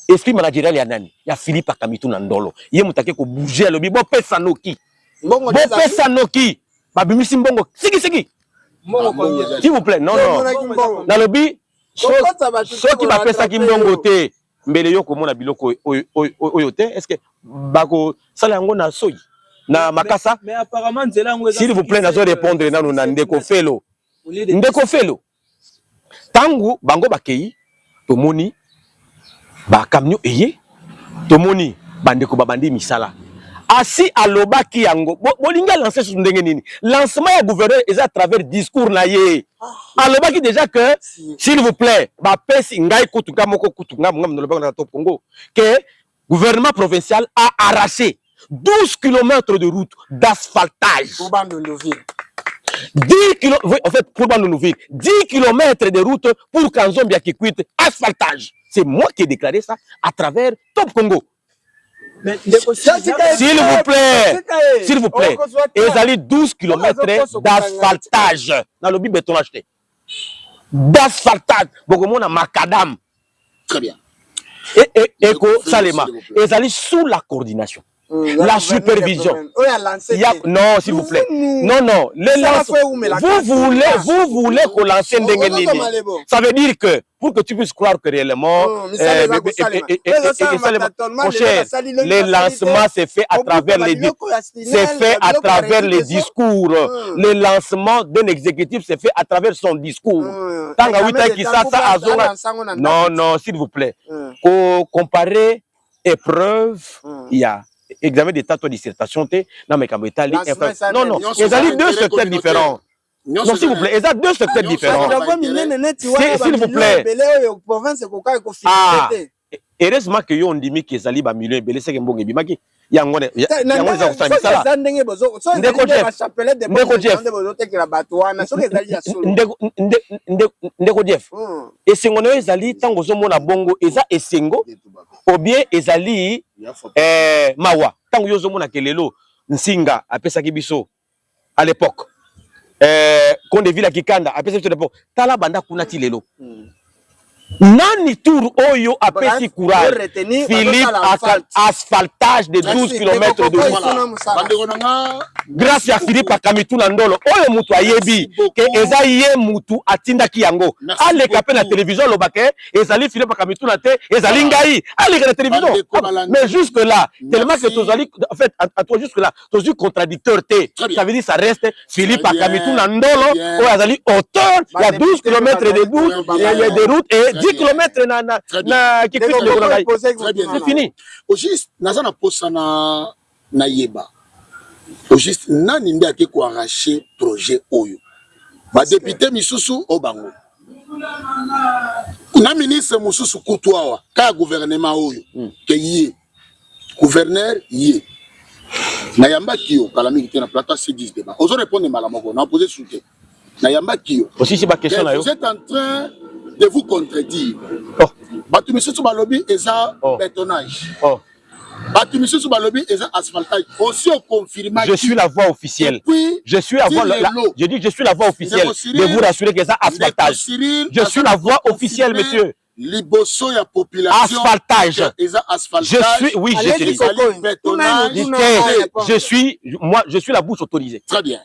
esprit managérial, il y a Philippe Akamitu Nandolo. Il y a moutaké ko bouger le bibo pesa noki. Bon pesa noki. Babimisi mbongo. Siki. S'il vous plaît, non, non. Dans le bi, ceux qui va faire ça qui mbongo te, mbele yo komona biloko oyote, est-ce que bako salango na soyi? Na makasa mais apparemment s'il vous plaît nazo répondre nanu na Ndeko Felo tangu bango bakei tomoni ba camion eye tomoni bandeko babandi misala asi alobaki yango bolinga lancer sur ndenge nini lancement ya gouverneur est à travers discours na ye alobaki déjà que s'il vous plaît ba pesi ngai kutunga moko kutunga ngam nolobaka na top Congo que gouvernement provincial a arraché 12 km de route d'asphaltage. Pour Bandounouville. 10 km, oui, en fait, pour Bandounouville. 10 km de route pour Kanzombia qui quitte asphaltage. C'est moi qui ai déclaré ça à travers Top Congo. S'il vous plaît, ils allaient 12 km d'asphaltage. Dans le béton acheté. D'asphaltage. Beaucoup de macadam. Très bien. Et Salema. Ils allaient sous la coordination la supervision. Non, s'il vous plaît. Non, non. Vous voulez qu'on lance Ndengenini. Ça veut dire que, pour que tu puisses croire que réellement, les lancements c'est fait à travers les discours. Le lancement d'un exécutif c'est fait à travers son discours. Non, non, s'il vous plaît. Comparer épreuve, il y a examen d'état de dissertation, non, mais non, non, il y a deux secteurs différents. Non, s'il vous plaît, il y a deux secteurs différents. S'il vous plaît. Ah, heureusement que on dit que Zali ba million belé c'est que mbonge bimaki. Yangone za kusanya sala. Ndeko Jeff. Et singono ezali tango zomona bongo eza esengo ou bien ezali mawa. Tango yo zomona kelelo nsinga apesaki biso à l'époque. Konde vila kikanda apesaki biso à l'époque. Tala banda kuna ti lelo. Nani tour Oyo apesi courage. Philippe asphaltage de 12 km de route. Grâce à Philippe Akamituna Ndolo, Oyo mutu ayebi ke eza ye mutu atinda ki yango. Ale kapé la télévision lobake, ezali Philippe Akamituna te, ezali ngai. Ale la télévision. Mais jusque là, tellement que tozali en fait à toi jusque là, tozu contradicteur te. Ça veut dire ça reste Philippe Akamituna Ndolo, Oyo ezali auteur, il y a 12 km de route et 10 km c'est fini. Au juste, nazana posa na yeba. Au juste, nani nde ake ko arracher projet Oyo. Ba député misusu obango. Na ministre mususu kutwawa ka gouvernement Oyo ke yé. Gouverneur yé. Na yamba kiyo kala mingi na plateau C10 débat. Ozo répondre malamoko na poser soutien. Na yamba kiyo. Aussi c'est pas question là yo. Vous êtes en train de vous contredire. Batumisu Balobi est un bétonnage. Batumisu Balobi est un asphaltage. Aussi au confirmé. Je suis la voix officielle. Je suis la voix. Je dis que je suis la voix officielle de vous rassurer que c'est un asphaltage. Je suis la voix officielle, monsieur. Liboso ya population. Asphaltage. Je suis, oui, je suis la bouche autorisée. Très bien.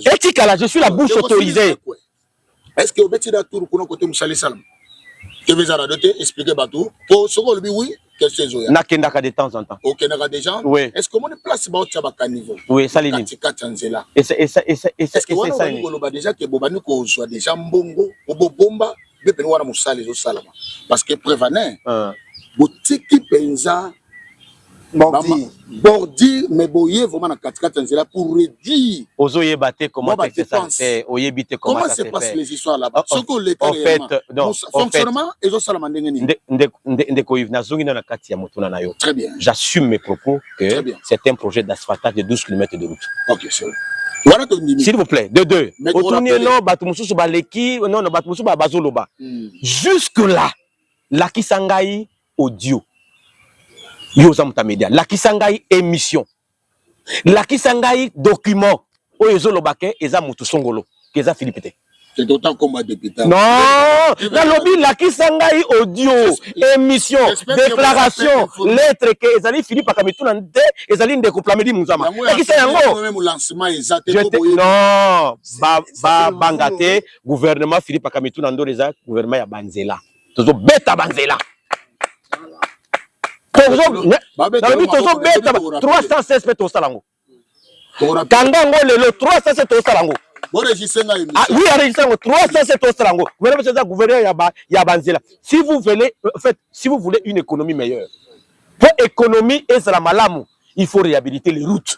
Etikala, je suis la bouche autorisée. Est-ce que vous mettez d'accord pour côté Moussali Salam? Que vous avez doté expliquer bateau pour ce que oui qu'est-ce que c'est nakendaka de temps en temps. OK naka déjà. Oui. Est-ce que mon place ba otya ba niveau? Oui, ça l'est. Et ça est-ce que vous avez déjà que bobani ko soit déjà mbongo obobomba bebe wana Moussali zo salama parce que prévaner botiki penza bordi mais boye vraiment na 4 nzela pour réduire ozoye baté comment ça fait oyebite comment se passe les histoires là-bas ce que l'état fonctionnement et zo salama ndengeni ndeko Yves nazongi na kati ya motuna na yo. Très bien. J'assume mes propos que c'est un projet d'asphaltage de 12 km de route. OK, c'est voilà ton limite. S'il vous plaît, de deux. Otourner non batu mususu ba leki non batu mususu ba bazoloba. Jusque là la kisangai audio. Yoza Mutamedia. La Kisangai émission. La Kisangai document. Oyezo Lobake, Eza Mutusongolo. Keza Philippe. C'est autant comme député. Non! La lobby, la Kisangai audio, émission, déclaration, lettre que Ezali Philippe Akamituna, Ezali Ndekoplamedi Mouzama. Et qui c'est un mot? Non! Bangate, gouvernement Philippe Akamituna, Ndoreza, gouvernement ya Banzela. Tozo beta Banzela. 316 mètres au salango. Kangango le 307 au salango. Oui, enregistré 307 au salango. Gouverneur Yabanzela. Si vous voulez, en fait, si vous voulez une économie meilleure, pour économie et la malamu, il faut réhabiliter les routes.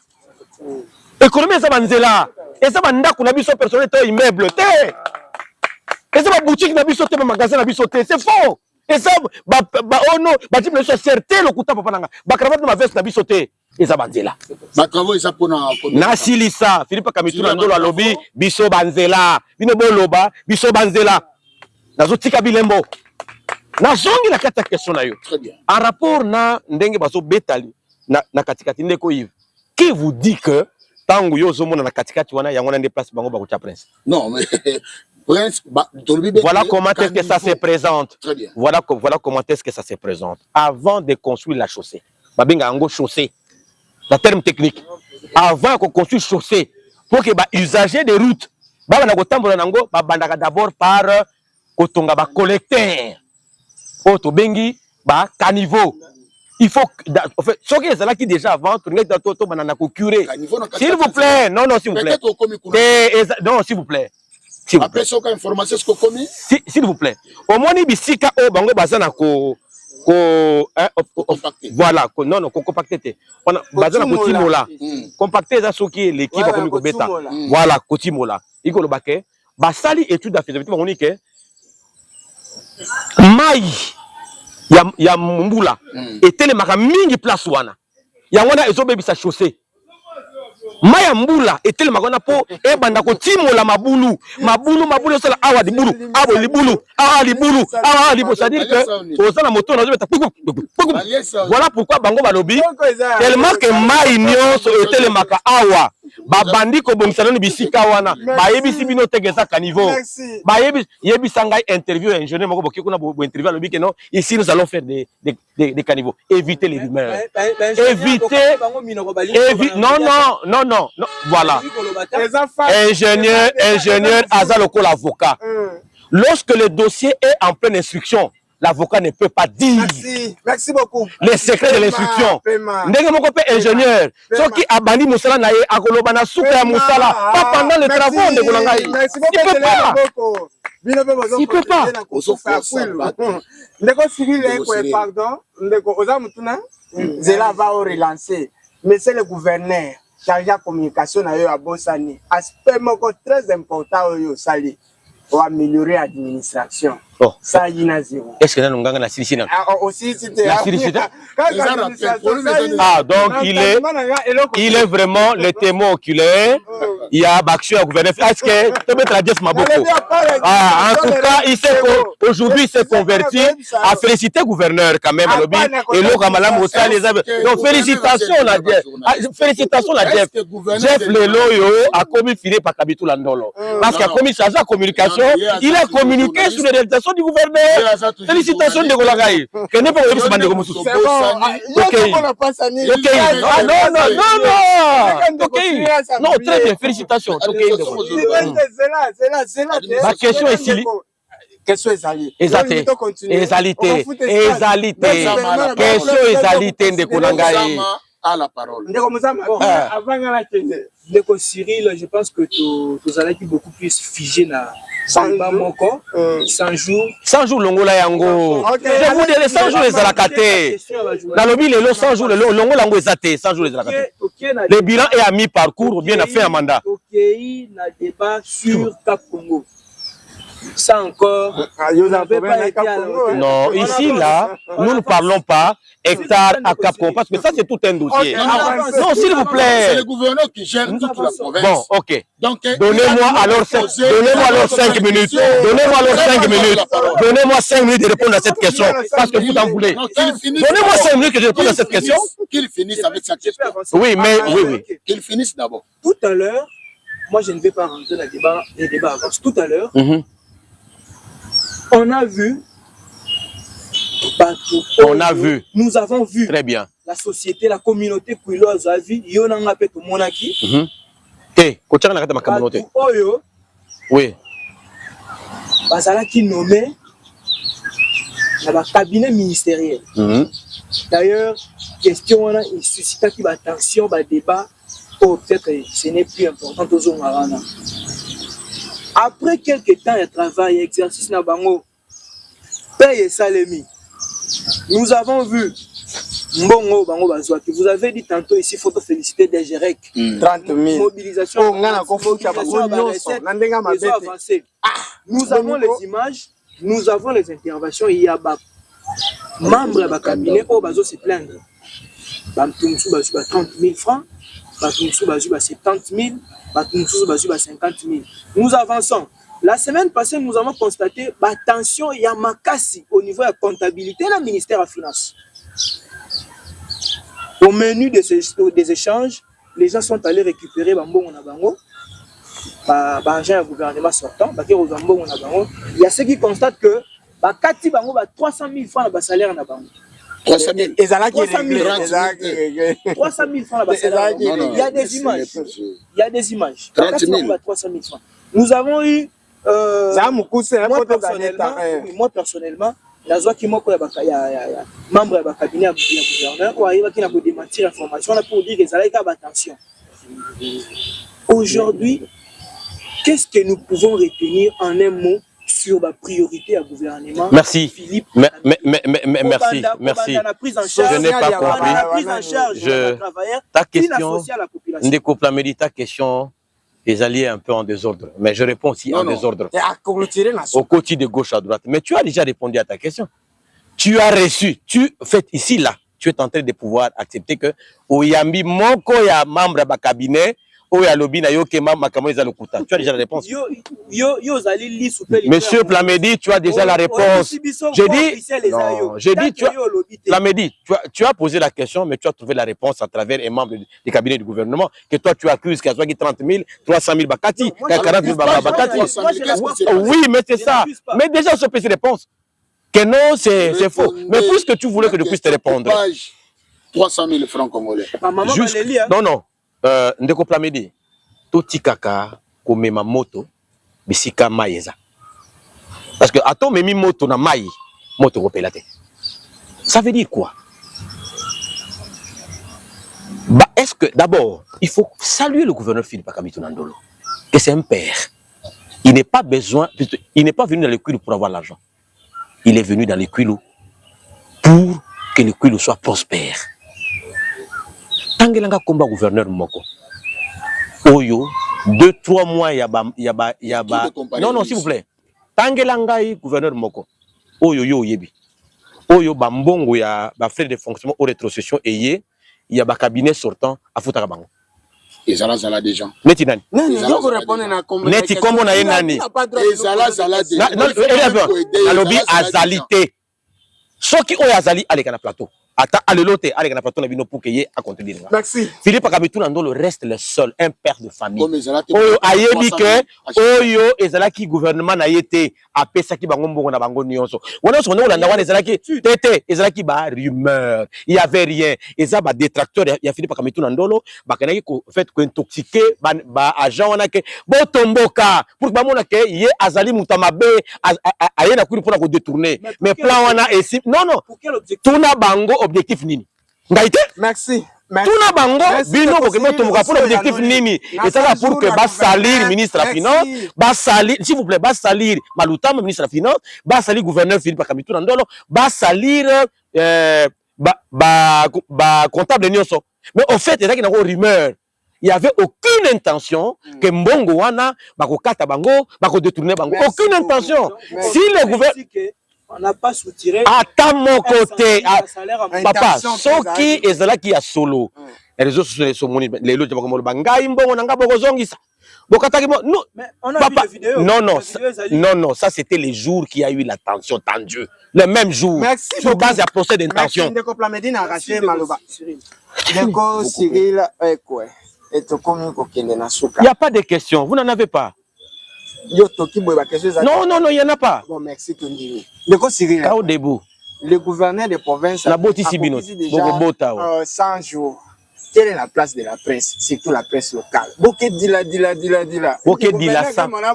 Économie et Banzela. Et ça, on a vu son personnel immeuble. Et ça, boutique n'a vu sauter, magasin n'a vu sauter. C'est faux. Et ça, oh non, tu me laisses certain le coup de papa. Cravate ma veste n'a pas sauté. Et ça, Banzela. Nasilisa, Philippe Akamituna Ndolo a lobby, Biso Banzela. Binobo Loba, Biso Banzela. Nazotika Bilembo. Nazongi la kata question na yo. Très bien. En rapport na ndenge baso betali na katikati ndeko Yves. Qui vous dit que tango yo zomona na katikati wana yangona nde place bango ba kucha prince? Non mais voilà comment est-ce que ça se présente. Très bien. Voilà comment est-ce que ça se présente. Avant de construire la chaussée, babenga yango chaussée. La terme technique. Avant qu'on construise chaussée, pour que les usagers des routes, d'abord par kotonga ba collecteur. Auto bengi ba caniveau. Il faut en fait ce qui est là qui déjà avant s'il vous plaît, non s'il vous plaît. Non s'il vous plaît. S'il vous plaît. Au moins bisika o bango bazana ko voilà, non, compacté. On a Kotimola. Compacté, ça, ce qui est l'équipe comme Beta. Voilà, Kotimola. Il y a le baquet. Basali étude de faisabilité, on dit que Maï, ya Mbula, et Télémaka mingi place wana. Ya wana ezo bebi sa chaussée. Maya Mbula et Télémaka po, et banda Kotimola mabulu sala awa di bulu, awa libulu, c'est-à-dire que aux la moto voilà pourquoi bango balobi tellement que Maï nyonso et Télémaka awa babandi ko bongsana bisika wana ba yebisi bino tegesa caniveau ba yebisa ngai interview ingénieur moko boki kuna bo interview alobi que non ici nous allons faire des caniveaux, éviter les rumeurs, éviter non voilà ingénieur azaloko l'avocat lorsque le dossier est en pleine instruction. L'avocat ne peut pas dire merci beaucoup les secrets de l'instruction. Ndenge moko pe ingénieur soki abandi musala na ye akoloba na suka ya musala pas pendant les travaux de Kolongai. Il peut pas. Ndeko Cyril pardon, ndeko oza mutuna Zela va relancer. Mais c'est le gouverneur chargé de la communication na yo abosani. Aspect moko très important yo sali pour améliorer l'administration. Oh. Ça y na zéro. Est-ce que nous avons la Silicine? Aussi c'était la Silicine. Ah donc il est vraiment le témoin oculaire. Il y a Bakchou gouverneur. Est-ce que tu peux mettre la Jeff Maboko? Ah en tout cas il s'est aujourd'hui il s'est converti à féliciter gouverneur quand même et le Ramalam Rosa les amis. Donc félicitations la Jeff. Félicitations la Jeff. Jeff Leloyo a commis filer par Kabitou Landolo. Parce qu'il a commis chargé de communication, il a communiqué sur les réalisations du gouverneur. Félicitations de Golagaï. Que n'est pas le ministre de Gomoussou. Non, très bien, félicitations. Ma question est si. Question exalité. Exalité de Kolongai. À la parole. Ndeko Cyril, je pense que tu allais beaucoup plus figé na 100 jours. 100 jours longola yango. Je vous dis les 100 jours les alakate. Dans le bilan les 100 jours le longola yango ezate 100 jours les alakate. Le bilan est à mi-parcours ou bien à fin un mandat. OK, na débat sur Cap Congo. Ça encore, non, ici, là, nous ne parlons pas hectare à Cap Congo, parce que ça, c'est tout un dossier. Non, s'il vous plaît. C'est le gouverneur qui gère toute la province. Bon, ok. Donc, donnez-moi alors 5 minutes. Donnez-moi 5 minutes de répondre à cette question, parce que vous en voulez. Donnez-moi 5 minutes que je réponde à cette question. Qu'il finisse avec sa question. Oui, mais oui. Qu'il finisse d'abord. Tout à l'heure, moi, je ne vais pas rentrer dans les débats avant. Tout à l'heure, on a vu partout. Nous avons vu. Très bien. La société, la communauté Kouiloise a vu. Yonanga Peto Monaki. Kochaka na kata ma communauté. Oyo. Oui. Basala qui nommé dans le cabinet ministériel. D'ailleurs, question on a suscité qui attention, débat. Oh, peut-être ce n'est plus important aux Zongarana. Après quelques temps de travail et exercice na bango, paye et salemi, nous avons vu Mbongo Bango Bazouaki. Vous avez dit tantôt ici, il faut te féliciter des GEREC. 30 000. Mobilisation. Nous avons les images, nous avons les interventions. Il y a membres de cabinet au Bazo se plaindre. Bamtoumsou Bazouba 30 000 francs, Bamtoumsou Bazouba 70 000. Nous avançons. La semaine passée, nous avons constaté la tension il y a makasi au niveau de la comptabilité et le ministère des Finances. Au menu des échanges, les gens sont allés récupérer Bambongo Nabango, l'argent du gouvernement sortant. Il y a ceux qui constatent que Kati Bango 300 000 francs de salaire Nabango. 300 000. Et ça là qui 300 000. 300 000 francs là-bas. Il y a des images. Il y a des images. 30 000. 300 000 francs. Nous avons eu. Moi personnellement, la joie qui m'a membre du cabinet du gouverneur, ou arrive qui n'a pas démentir l'information pour dire que ça a attention. Aujourd'hui, qu'est-ce que nous pouvons retenir en un mot sur la priorité à gouvernement? Merci. Philippe, merci. Je n'ai pas compris. La prise en charge ta question, Ndeko Plamedi, ta question est alliée un peu en désordre. Mais je réponds aussi en désordre. Au côté de gauche à droite. Mais tu as déjà répondu à ta question. Tu as reçu, ici, là, tu es en train de pouvoir accepter que Oyambi, Moko, ya membre de cabinet, Oya Lobina, Yoke, Makamo, Tu as déjà la réponse. Monsieur Plamedi, tu as déjà la réponse. J'ai dit, Plamedi, tu as posé la question, mais tu as trouvé la réponse à travers un membre du cabinet du gouvernement, que toi, tu accuses qu'il y a 30 000, 300 000 Bakati, 40 000 Bakati. Oui, mais c'est ça. Mais déjà, je peux réponse. Que non, c'est faux. Mais puisque tu voulais que je puisse te répondre. 300 000 francs congolais. Juste, non. Ndeko Plamedi, Toti Kaka, Komema Moto, Bisika Maïza. Parce que, attends, Memi Moto na Maï, Moto Ropelate. Ça veut dire quoi? Bah, est-ce que, d'abord, il faut saluer le gouverneur Philippe Akamitou Nandolo, que c'est un père. Il n'est pas venu dans le Kwilu pour avoir l'argent. Il est venu dans le Kwilu pour que le Kwilu soit prospère. Tangelanga combat gouverneur Moko. Oyo, 2-3 mois, yaba. Non, s'il vous plaît. Tangelanga gouverneur Moko. Oyo, yebi. Oyo, bambongo, ya frais de fonctionnement au rétrocession et y a ba cabinet sortant à Futarabango. Et Zala des gens. Neti nani? Neti kombo na nani? Et Zala des gens. Non, Nalobi azalité. Ceux qui ont azali, allez dans le plateau. Attends, allez l'autre, allez dans le plateau, pour qu'il y ait à contredire. Merci. Philippe Akamitou Nandolo reste le seul, un père de famille. Oyo ayebi ke, oyo ezalaki gouvernement na yete, apesaki bango mbongo na bango nyonso. Wana so on a ezalaki tete, ezalaki ba rumeur. Il y avait rien. Eza ba détracteur ya Philippe Akamitou Nandolo, ba kanaki ko fait ko intoxiquer ba agent wana ke bo tomboka pour ba mona ke ye azali mutamabe ayena kuri pour ko détourner. Mais plan wana et non. Tout na bango objectif nini? Ngaite? Merci. Tuna bango bino kokemo tomoka pour l'objectif nini et ça va pour que bas salir ministre de la finance, bas salir s'il vous plaît, bas salir Malutama ministre de la finance, bas salir gouverneur Philippe Akamitou Nandolo, bas salir comptable nyonso. Mais au fait, il y a une rumeur. Il n'y avait aucune intention que Mbongo wana bakokata bango, bakodétourner bango. Aucune intention. Si le gouvernement on n'a pas soutiré. À mon côté, papa, ce qui est là qui a solo. Les réseaux sociaux sont monés. Les autres, comme le bangaï, bon, on a bogozongisa. Non, on a vu la vidéo. Non, ça c'était les jours qui a eu la tension tendue. Le même jour. Merci. Sur base de procès d'intention. Merci. Ndeko Plamedi na arraché Maloba. Ndeko Cyril, quoi? Et tu comme kokende na souka. Il n'y a pas de questions. Vous n'en avez pas. Non, il n'y en a pas. Bon, merci, Tondiri. Le gouverneur des provinces a déjà 100 jours. Quelle est la place de la presse, surtout la presse locale? Boké dila. Boké dila Sam Mbongo.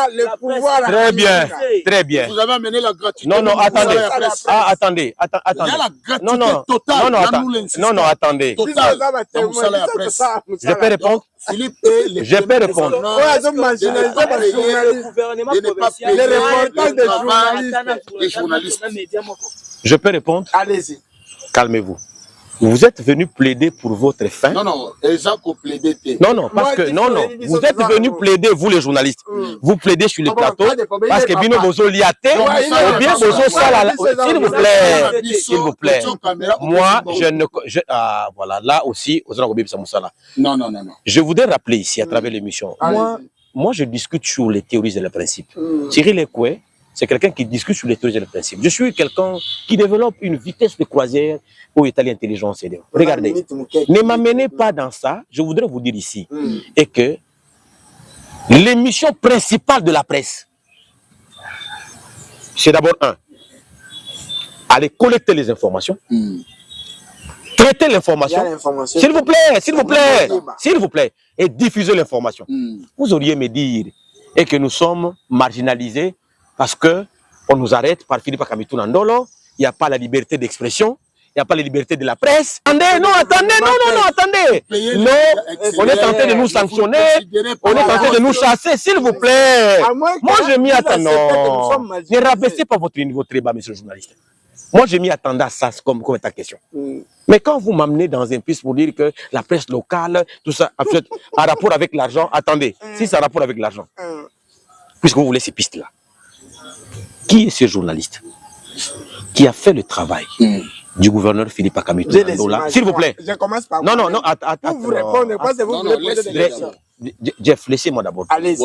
Le pouvoir. Très bien. Vous avez amené la gratuité. Non, attendez. Non, attendez. Je peux répondre? Philippe, je peux répondre. Les journalistes. Je peux répondre? Allez-y. Calmez-vous. Vous êtes venu plaider pour votre fin. Non, plaider. Non, parce que vous êtes venu plaider, vous les journalistes. Vous plaidez sur le plateau parce que Bino Bozo liate ou bien Bozo Sala. S'il vous plaît. Moi, voilà, là aussi, non. Je voudrais rappeler ici à travers l'émission. Moi, je discute sur les théories et les principes. Cyril Ekwe, c'est quelqu'un qui discute sur les théories et les principes. Je suis quelqu'un qui développe une vitesse de croisière au état d'intelligence. Regardez, ne m'amenez pas dans ça. Je voudrais vous dire ici et que l'émission principale de la presse, c'est d'abord aller collecter les informations, traiter l'information, s'il vous plaît, et diffuser l'information. Vous auriez me dire et que nous sommes marginalisés parce que on nous arrête par Philippe Kamitou Nandolo, il n'y a pas la liberté d'expression, il n'y a pas la liberté de la presse. Attendez. Non, on est tenté de nous sanctionner, on est tenté de nous chasser, s'il vous plaît. Moi, je m'y attends. Non, ne rabaissez pas votre niveau très bas, monsieur le journaliste. Moi, je m'y attendais à ça comme ta question. Mais quand vous m'amenez dans un piste pour dire que la presse locale, tout ça, en rapport avec l'argent, attendez, si c'est en rapport avec l'argent, puisque vous voulez ces pistes-là, qui est ce journaliste qui a fait le travail du gouverneur Philippe Kamitou Nandolo? S'il vous plaît. Je commence par non, attends. Vous répondez pas, c'est vous qui répondez des questions. Jeff, laissez-moi d'abord. Allez-y.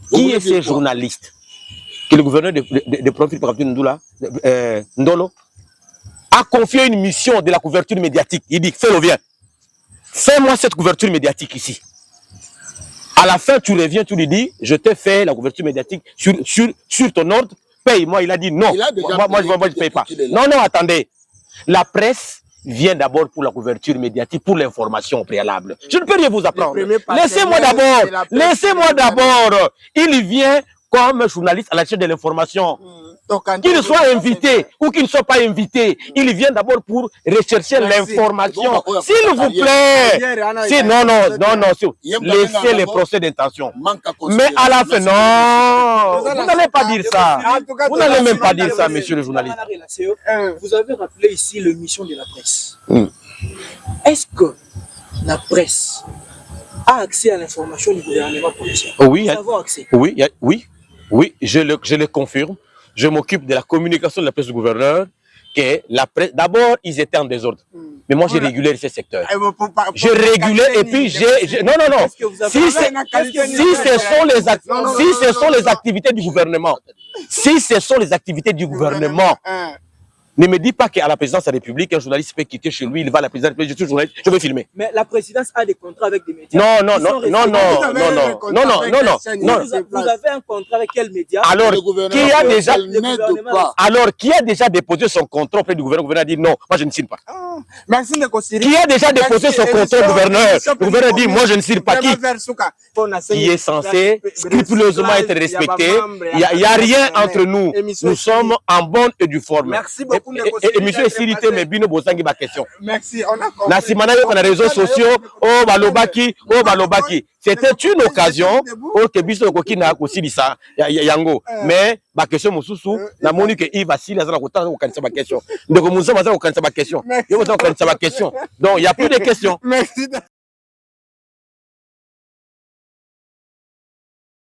Qui est ce journaliste que le gouverneur de Philippe Kamitou Nandolo a confié une mission de la couverture médiatique? Il dit, fais-le, viens. Fais-moi cette couverture médiatique ici. À la fin, tu reviens, tu lui dis, je t'ai fait la couverture médiatique sur ton ordre, paye-moi. Il a dit non, moi je ne paye pas. Non, attendez. La presse vient d'abord pour la couverture médiatique, pour l'information préalable. Je ne peux rien vous apprendre. Laissez-moi d'abord. Il vient comme journaliste à la chaîne de l'information. Qu'il soit invité ou qu'il ne soit pas invité, il vient d'abord pour rechercher l'information. S'il vous plaît. Laissez les procès d'intention. Mais à la fin, non. Vous n'allez pas dire ça. Vous n'allez même pas dire ça, monsieur le journaliste. Vous avez rappelé ici le mission de la presse. Est-ce que la presse a accès à l'information du gouvernement policier? Oui, je le confirme. Je m'occupe de la communication de la presse du gouverneur, que la presse, d'abord, ils étaient en désordre. Mais moi, j'ai régulé ces secteurs. Je régulais et puis non. Si ce sont les activités du gouvernement, ne me dis pas qu'à la présidence de la République, un journaliste peut quitter chez lui, il va à la présidence de la République, je suis journaliste, je veux filmer. Mais la présidence a des contrats avec des médias. Non. Vous avez un contrat avec quel média? Alors, qui a déjà déposé son contrat auprès du gouverneur? Le gouverneur a dit non, moi je ne signe pas. Merci de considérer. Qui a déjà déposé son contrat au gouverneur? Le gouverneur dit moi je ne signe pas. Qui est censé scrupuleusement être respecté. Il n'y a rien entre nous. Nous sommes en bonne et due forme. Merci beaucoup. Et monsieur Sirité, mais bino bozangi ma question. Merci, on a compris. Nasimana yo les réseaux sociaux, balobaki. C'était une occasion pour que biso koki na kosilisa yango. Mais ma question mususu na moni que Yves Assili azala kotanga ko kanisa ma question. Ndeko muzo mazala ko kanisa ma question. Yo mazala ko kanisa ma question. Donc il y a plus de questions. Merci.